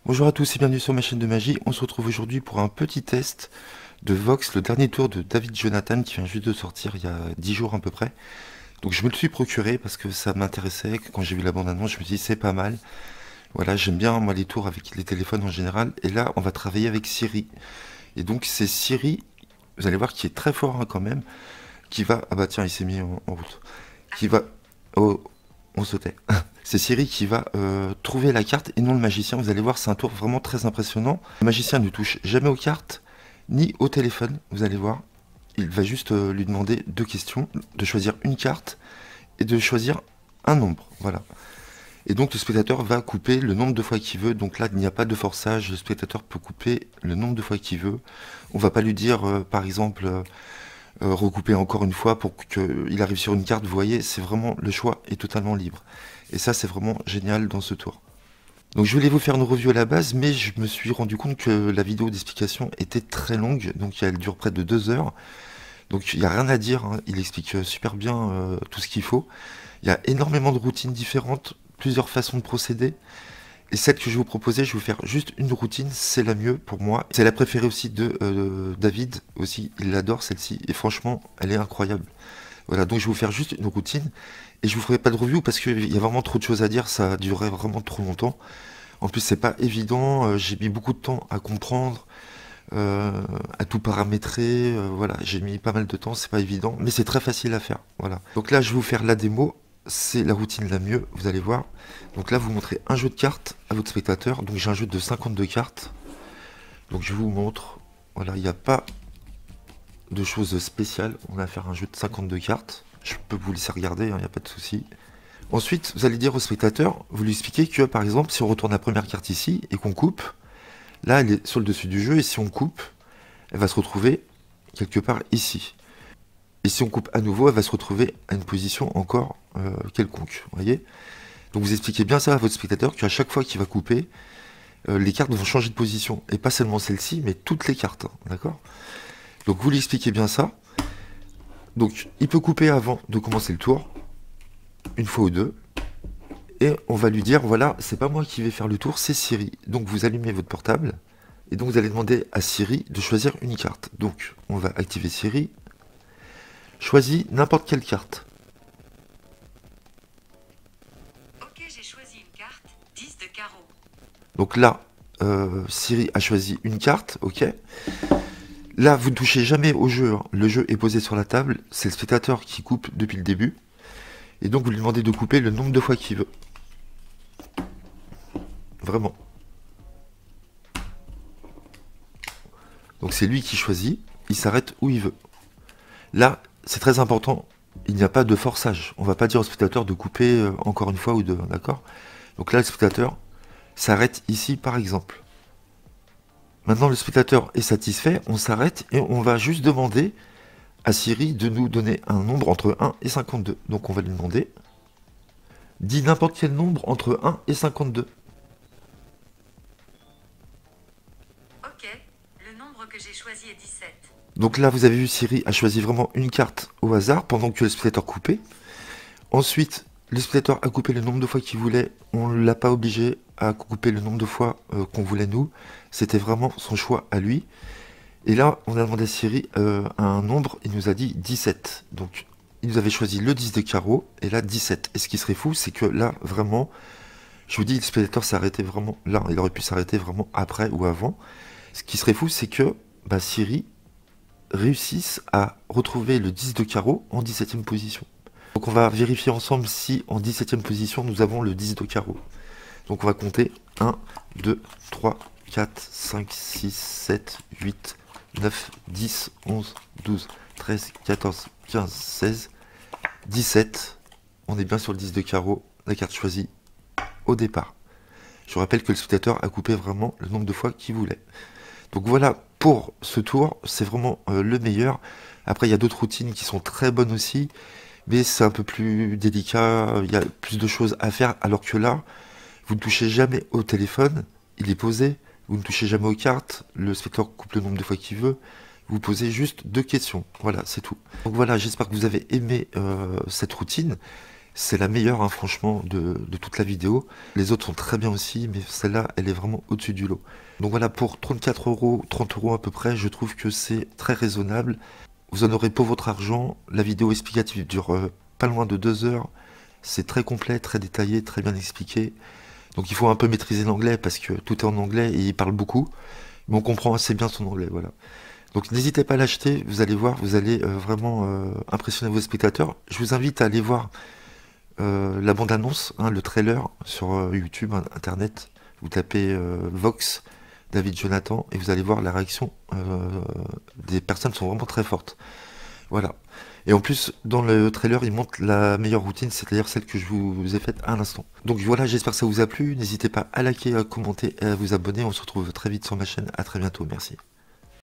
Bonjour à tous et bienvenue sur ma chaîne de magie. On se retrouve aujourd'hui pour un petit test de Vox, le dernier tour de David Jonathan qui vient juste de sortir il y a 10 jours à peu près. Donc je me le suis procuré parce que ça m'intéressait. Quand j'ai vu la bande-annonce, je me suis dit c'est pas mal. Voilà, j'aime bien moi les tours avec les téléphones en général. Et là, on va travailler avec Siri. Et donc c'est Siri, vous allez voir, qui est très fort hein, quand même, qui va... Ah bah tiens, il s'est mis en route. Qui va... Oh, on sautait. C'est Siri qui va trouver la carte et non le magicien. Vous allez voir, c'est un tour vraiment très impressionnant. Le magicien ne touche jamais aux cartes, ni au téléphone, vous allez voir. Il va juste lui demander deux questions, de choisir une carte et de choisir un nombre. Voilà. Et donc le spectateur va couper le nombre de fois qu'il veut. Donc là, il n'y a pas de forçage. Le spectateur peut couper le nombre de fois qu'il veut. On va pas lui dire, par exemple, recouper encore une fois pour qu'il arrive sur une carte. Vous voyez, c'est vraiment, le choix est totalement libre. Et ça, c'est vraiment génial dans ce tour. Donc je voulais vous faire une review à la base, mais je me suis rendu compte que la vidéo d'explication était très longue. Donc elle dure près de 2 heures. Donc il n'y a rien à dire, hein. Il explique super bien tout ce qu'il faut. Il y a énormément de routines différentes, plusieurs façons de procéder. Et celle que je vais vous proposer, je vais vous faire juste une routine, c'est la mieux pour moi. C'est la préférée aussi de David, aussi, il adore celle-ci. Et franchement, elle est incroyable. Voilà, donc je vais vous faire juste une routine. Et je vous ferai pas de review parce qu'il y a vraiment trop de choses à dire, ça durerait vraiment trop longtemps. En plus, c'est pas évident, j'ai mis beaucoup de temps à comprendre, à tout paramétrer, voilà, j'ai mis pas mal de temps, c'est pas évident, mais c'est très facile à faire, voilà. Donc là, je vais vous faire la démo, c'est la routine la mieux, vous allez voir. Donc là, vous montrez un jeu de cartes à votre spectateur, donc j'ai un jeu de 52 cartes. Donc je vous montre, voilà, il n'y a pas de choses spéciales, on va faire un jeu de 52 cartes. Je peux vous laisser regarder, il n'y a pas de souci. Ensuite, vous allez dire au spectateur, vous lui expliquez que par exemple, si on retourne la première carte ici et qu'on coupe, là elle est sur le dessus du jeu et si on coupe, elle va se retrouver quelque part ici. Et si on coupe à nouveau, elle va se retrouver à une position encore quelconque. Vous voyez? Donc vous expliquez bien ça à votre spectateur qu'à chaque fois qu'il va couper, les cartes vont changer de position. Et pas seulement celle-ci, mais toutes les cartes. Hein, d'accord? Donc vous lui expliquez bien ça. Donc il peut couper avant de commencer le tour, une fois ou deux. Et on va lui dire, voilà, c'est pas moi qui vais faire le tour, c'est Siri. Donc vous allumez votre portable, et donc vous allez demander à Siri de choisir une carte. Donc on va activer Siri. Choisis n'importe quelle carte. Ok, j'ai choisi une carte, 10 de carreau. Donc là, Siri a choisi une carte, ok. Là, vous ne touchez jamais au jeu, hein. Le jeu est posé sur la table, c'est le spectateur qui coupe depuis le début. Et donc vous lui demandez de couper le nombre de fois qu'il veut. Vraiment. Donc c'est lui qui choisit, il s'arrête où il veut. Là, c'est très important, il n'y a pas de forçage. On va pas dire au spectateur de couper encore une fois ou deux, d'accord? Donc là, le spectateur s'arrête ici par exemple. Maintenant, le spectateur est satisfait, on s'arrête et on va juste demander à Siri de nous donner un nombre entre 1 et 52. Donc on va lui demander, dis n'importe quel nombre entre 1 et 52. Ok, le nombre que j'ai choisi est 17. Donc là, vous avez vu, Siri a choisi vraiment une carte au hasard pendant que le spectateur coupait. Ensuite, le spectateur a coupé le nombre de fois qu'il voulait. On ne l'a pas obligé à couper le nombre de fois qu'on voulait nous. C'était vraiment son choix à lui. Et là, on a demandé à Siri un nombre. Il nous a dit 17. Donc, il nous avait choisi le 10 de carreau et là 17. Et ce qui serait fou, c'est que là, vraiment, je vous dis, le spectateur s'est arrêté vraiment là. Il aurait pu s'arrêter vraiment après ou avant. Ce qui serait fou, c'est que bah, Siri réussissent à retrouver le 10 de carreau en 17e position. Donc on va vérifier ensemble si en 17e position nous avons le 10 de carreau. Donc on va compter 1, 2, 3, 4, 5, 6, 7, 8, 9, 10, 11, 12, 13, 14, 15, 16, 17. On est bien sur le 10 de carreau, la carte choisie au départ. Je vous rappelle que le spectateur a coupé vraiment le nombre de fois qu'il voulait. Donc voilà, pour ce tour, c'est vraiment le meilleur. Après, il y a d'autres routines qui sont très bonnes aussi, mais c'est un peu plus délicat, il y a plus de choses à faire, alors que là, vous ne touchez jamais au téléphone, il est posé, vous ne touchez jamais aux cartes, le spectateur coupe le nombre de fois qu'il veut, vous posez juste deux questions, voilà, c'est tout. Donc voilà, j'espère que vous avez aimé cette routine. C'est la meilleure, hein, franchement, de toute la vidéo. Les autres sont très bien aussi, mais celle-là, elle est vraiment au-dessus du lot. Donc voilà, pour 34 euros, 30 euros à peu près, je trouve que c'est très raisonnable. Vous en aurez pour votre argent. La vidéo explicative dure pas loin de 2 heures. C'est très complet, très détaillé, très bien expliqué. Donc il faut un peu maîtriser l'anglais parce que tout est en anglais et il parle beaucoup. Mais on comprend assez bien son anglais, voilà. Donc n'hésitez pas à l'acheter, vous allez voir, vous allez vraiment impressionner vos spectateurs. Je vous invite à aller voir la bande-annonce, hein, le trailer sur YouTube, Internet. Vous tapez Vox, David Jonathan, et vous allez voir la réaction des personnes sont vraiment très fortes. Voilà. Et en plus, dans le trailer, il montre la meilleure routine, c'est-à-dire celle que je vous ai faite à l'instant. Donc voilà, j'espère que ça vous a plu. N'hésitez pas à liker, à commenter et à vous abonner. On se retrouve très vite sur ma chaîne. À très bientôt. Merci.